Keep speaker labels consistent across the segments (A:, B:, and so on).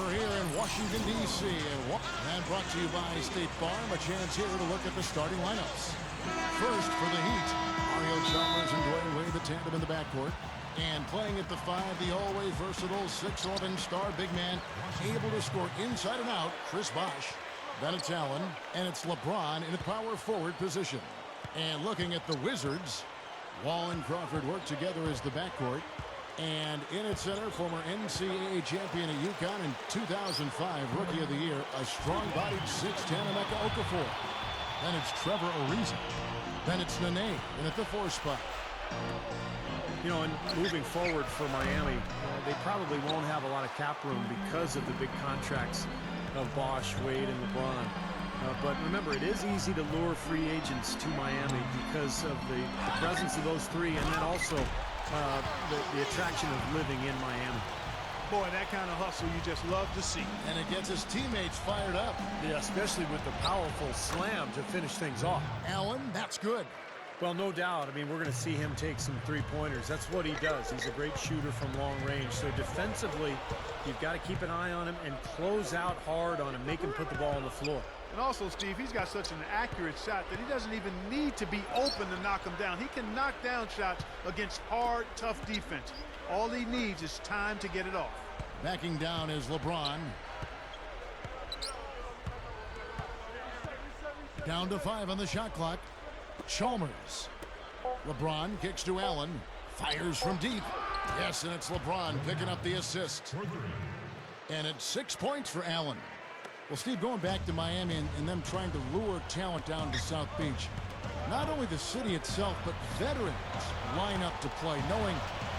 A: We're here in Washington, D.C. And brought to you by State Farm. A chance here to look at the starting lineups. First for the Heat, Mario Chalmers and Dwayne Wade, the tandem in the backcourt. And playing at the 5, the always versatile 6'11" star big man, able to score inside and out, Chris Bosh. Then it's Allen, and it's LeBron in the power forward position. And looking at the Wizards, Wall and Crawford work together as the backcourt. And in its center, former NCAA champion at UConn in 2005, Rookie of the Year, a strong-bodied 6'10" Emeka Okafor. Then it's Trevor Ariza. Then it's Nene in at the 4 spot.
B: You know, and moving forward for Miami, they probably won't have a lot of cap room because of the big contracts of Bosh, Wade, and LeBron. But remember, it is easy to lure free agents to Miami because of the presence of those three, and then also the attraction of living in Miami.
C: Boy, that kind of hustle you just love to see.
A: And it gets his teammates fired up.
B: Yeah, especially with the powerful slam to finish things off.
A: Allen, that's good.
B: Well, no doubt. I mean, we're going to see him take some three-pointers. That's what he does. He's a great shooter from long range. So defensively, you've got to keep an eye on him and close out hard on him, make him put the ball on the floor.
C: And also, Steve, he's got such an accurate shot that he doesn't even need to be open to knock him down. He can knock down shots against hard, tough defense. All he needs is time to get it off.
A: Backing down is LeBron. Down to 5 on the shot clock. Chalmers. LeBron kicks to Allen. Fires from deep. Yes, and it's LeBron picking up the assist. And it's 6 points for Allen. Well, Steve, going back to Miami and them trying to lure talent down to South Beach, not only the city itself, but veterans line up to play, knowing,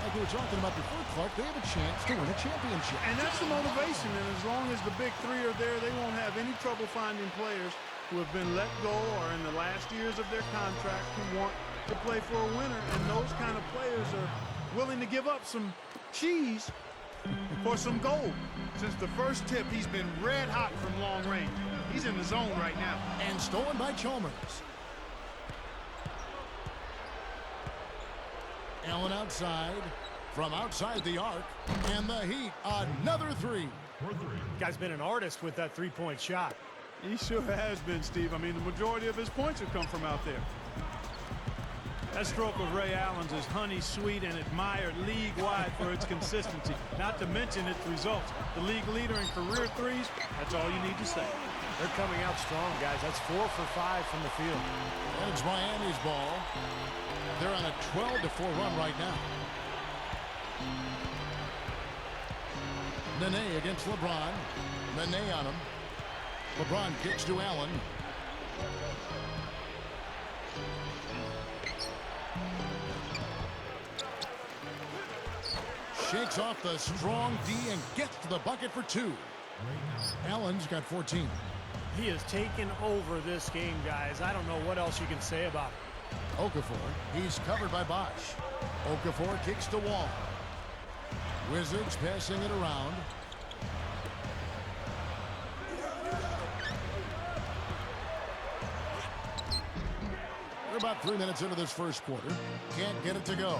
A: like we were talking about before, Clark, they have a chance to win a championship.
C: And that's the motivation, and as long as the big three are there, they won't have any trouble finding players who have been let go or in the last years of their contract who want to play for a winner. And those kind of players are willing to give up some cheese for some gold. Since the first tip, he's been red hot from long range. He's in the zone right now.
A: And stolen by Chalmers. Allen outside, from outside the arc, and the Heat, another three.
B: Guy's been an artist with that three-point shot.
C: He sure has been, Steve. I mean, the majority of his points have come from out there. That stroke of Ray Allen's is honey sweet and admired league-wide for its consistency, not to mention its results. The league leader in career threes, that's all you need to say.
B: They're coming out strong, guys. That's 4 for 5 from the field.
A: And it's Miami's ball. They're on a 12-4 run right now. Nene against LeBron. Nene on him. LeBron kicks to Allen. Shakes off the strong D and gets to the bucket for 2. Allen's got 14.
B: He has taken over this game, guys. I don't know what else you can say about it.
A: Okafor, he's covered by Bosh. Okafor kicks to Wall. Wizards passing it around. We're about 3 minutes into this first quarter. Can't get it to go.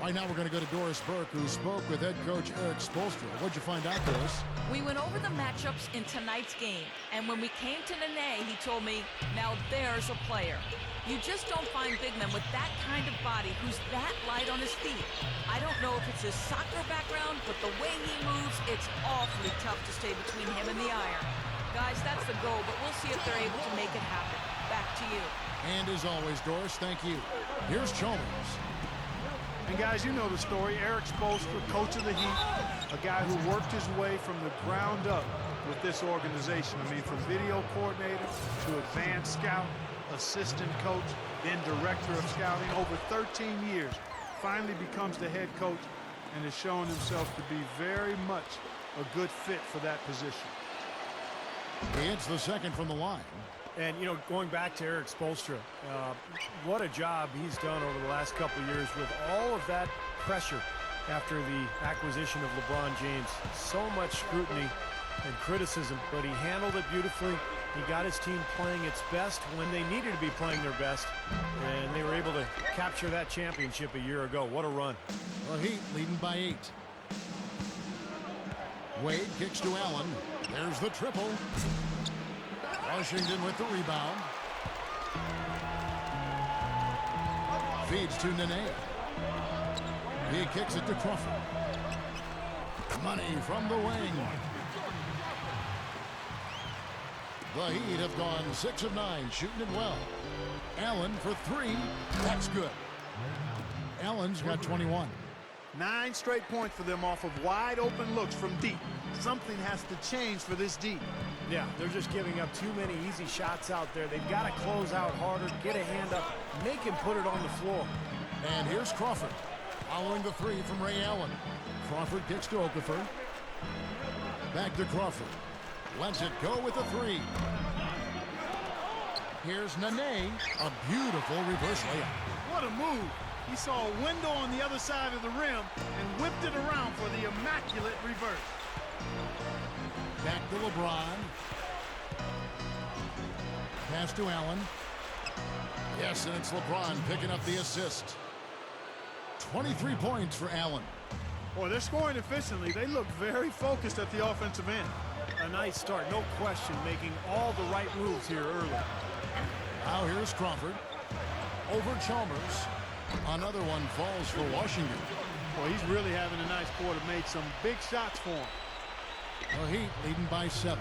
A: Right now we're going to go to Doris Burke, who spoke with head coach Eric Spoelstra. What'd you find out, Doris?
D: We went over the matchups in tonight's game, and when we came to Nene, he told me, now there's a player. You just don't find big men with that kind of body who's that light on his feet. I don't know if it's his soccer background, but the way he moves, it's awfully tough to stay between him and the iron. Guys, that's the goal, but we'll see if they're able to make it happen. Back to you.
A: And as always, Doris, thank you. Here's Chalmers.
C: And guys, you know the story. Eric Spoelstra, coach of the Heat, a guy who worked his way from the ground up with this organization. I mean, from video coordinator to advanced scout, assistant coach, then director of scouting, over 13 years, finally becomes the head coach and has shown himself to be very much a good fit for that position.
A: He hits the second from the line.
B: And, you know, going back to Eric Spoelstra, what a job he's done over the last couple of years with all of that pressure after the acquisition of LeBron James. So much scrutiny and criticism, but he handled it beautifully. He got his team playing its best when they needed to be playing their best, and they were able to capture that championship a year ago. What a run.
A: The Heat leading by 8. Wade kicks to Allen. There's the triple. Washington with the rebound. Feeds to Nene. He kicks it to Crawford. Money from the wing. The Heat have gone 6 of 9, shooting it well. Allen for 3. That's good. Allen's got 21.
C: 9 straight points for them off of wide open looks from deep. Something has to change for this D.
B: Yeah, they're just giving up too many easy shots out there. They've got to close out harder, get a hand up, make him put it on the floor.
A: And here's Crawford, following the 3 from Ray Allen. Crawford kicks to Okafor. Back to Crawford. Lets it go with a 3. Here's Nene, a beautiful reverse layup.
C: What a move. He saw a window on the other side of the rim and whipped it around for the immaculate reverse.
A: Back to LeBron. Pass to Allen. Yes, and it's LeBron picking up the assist. 23 points for Allen.
C: Boy, they're scoring efficiently. They look very focused at the offensive end.
B: A nice start, no question, making all the right moves here early.
A: Now here's Crawford. Over Chalmers. Another one falls for Washington.
C: Boy, he's really having a nice quarter. Made some big shots for him.
A: The Heat leading by 7.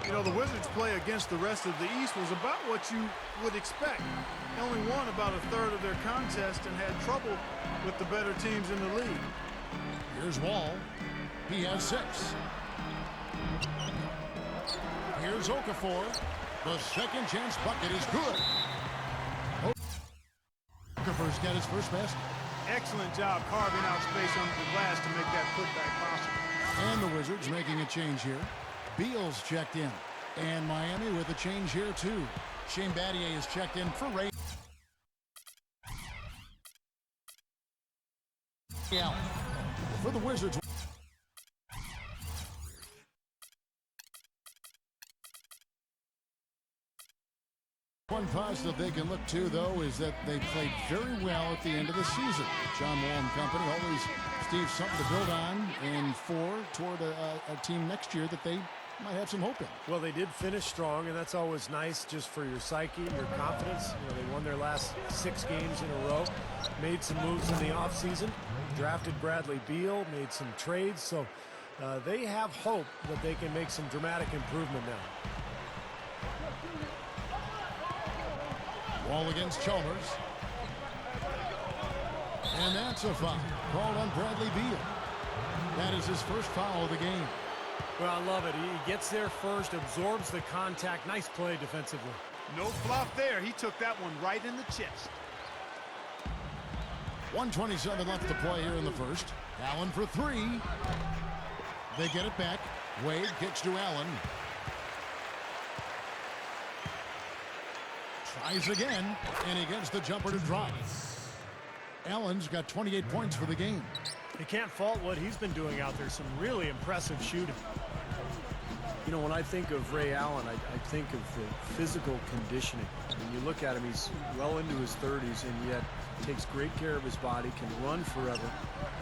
C: You know, the Wizards' play against the rest of the East was about what you would expect. They only won about a third of their contest and had trouble with the better teams in the league.
A: Here's Wall. He has 6. Here's Okafor. The second chance bucket is good. Okafor's got his first basket.
C: Excellent job carving out space under the glass to make that putback possible.
A: And the Wizards making a change here. Beal's checked in. And Miami with a change here, too. Shane Battier is checked in for Ray Allen. For the Wizards. One positive they can look to, though, is that they played very well at the end of the season. John Wall and company, always, Steve, something to build on and toward a team next year that they might have some hope in.
B: Well, they did finish strong, and that's always nice just for your psyche, your confidence. You know, they won their last 6 games in a row, made some moves in the offseason, drafted Bradley Beal, made some trades, so they have hope that they can make some dramatic improvement now.
A: Wall against Chalmers. And that's a foul called on Bradley Beal. That is his first foul of the game.
B: Well, I love it. He gets there first, absorbs the contact. Nice play defensively.
C: No flop there. He took that one right in the chest.
A: 1:27 left to play here in the first. Allen for 3. They get it back. Wade kicks to Allen. Tries again, and he gets the jumper to drop. Allen's got 28 points for the game.
B: You can't fault what he's been doing out there. Some really impressive shooting. You know, when I think of Ray Allen, I think of the physical conditioning. When you look at him, he's well into his 30s and yet takes great care of his body, can run forever,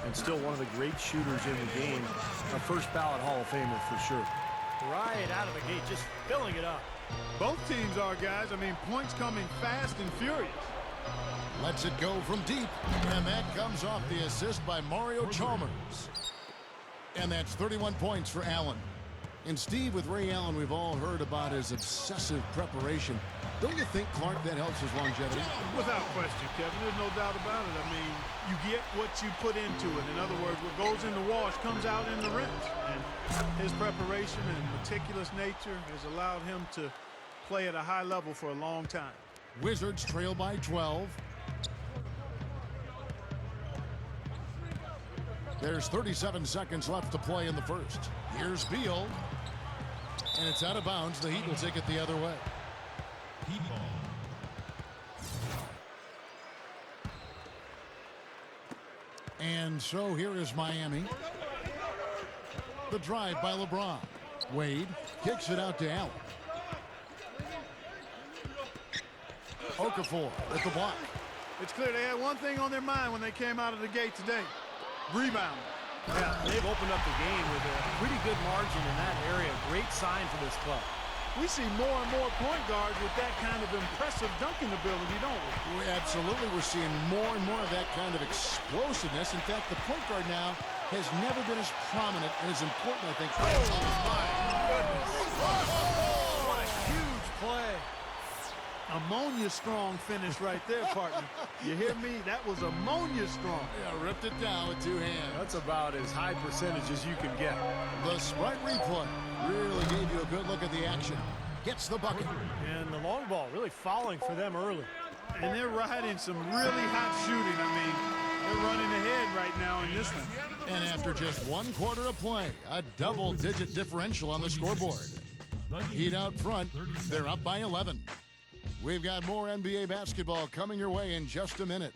B: and still one of the great shooters in the game. A first ballot Hall of Famer for sure.
E: Right out of the gate, just filling it up.
C: Both teams are, guys. I mean, points coming fast and furious.
A: Lets it go from deep, and that comes off the assist by Mario Chalmers. And that's 31 points for Allen. And Steve, with Ray Allen, we've all heard about his obsessive preparation. Don't you think, Clark, that helps his longevity?
C: Without question, Kevin. There's no doubt about it. I mean, you get what you put into it. In other words, what goes in the wash comes out in the rinse. And his preparation and meticulous nature has allowed him to play at a high level for a long time.
A: Wizards trail by 12. There's 37 seconds left to play in the first. Here's Beal. And it's out of bounds. The Heat will take it the other way. Heat ball. And so here is Miami. The drive by LeBron. Wade kicks it out to Allen. Okafor at the block.
C: It's clear they had one thing on their mind when they came out of the gate today. Rebound.
B: Yeah, they've opened up the game with a pretty good margin in that area. Great sign for this club.
C: We see more and more point guards with that kind of impressive dunking ability, don't we?
A: Absolutely, we're seeing more and more of that kind of explosiveness. In fact, the point guard now has never been as prominent and as important, I think.
E: Oh, my goodness. What a huge play.
C: Ammonia strong finish right there, partner. You hear me? That was ammonia strong.
A: Yeah, ripped it down with two hands.
B: That's about as high percentage as you can get.
A: The Sprite replay really gave you a good look at the action. Gets the bucket.
B: And the long ball really falling for them early.
C: And they're riding some really hot shooting. I mean, they're running ahead right now in this one.
A: And after just 1 quarter of play, a double-digit differential on the scoreboard. Heat out front, they're up by 11. We've got more NBA basketball coming your way in just a minute.